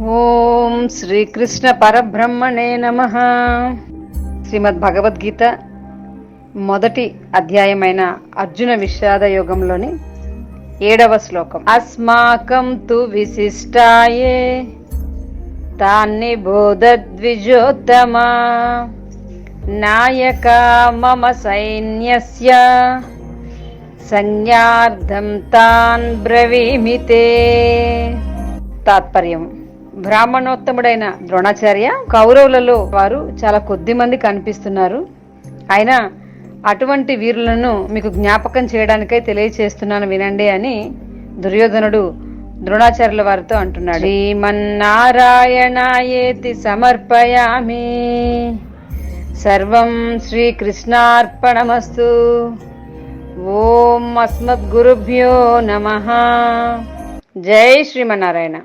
ఓం శ్రీకృష్ణ పరబ్రహ్మణే నమః. శ్రీమద్ భగవద్గీత మొదటి అధ్యాయమైన అర్జున విషాద యోగంలోని 7వ శ్లోకం. అస్మాకం తు విశిష్టాయే తాన్ని బోధద్విజోత్తమా నాయక మమ సైన్యస్య సంజ్ఞార్థం తాన్ బ్రవీమితే. తాత్పర్యం: బ్రాహ్మణోత్తముడైన ద్రోణాచార్య, కౌరవులలో వారు చాలా కొద్ది మంది కనిపిస్తున్నారు. అయినా అటువంటి వీరులను మీకు జ్ఞాపకం చేయడానికై తెలియచేస్తున్నాను, వినండి అని దుర్యోధనుడు ద్రోణాచార్యుల వారితో అంటున్నాడు. శ్రీమన్నారాయణాయేతి సమర్పయామి, సర్వం శ్రీకృష్ణార్పణమస్తు. ఓం అస్మద్గురుభ్యో నమః. జై శ్రీమన్నారాయణ.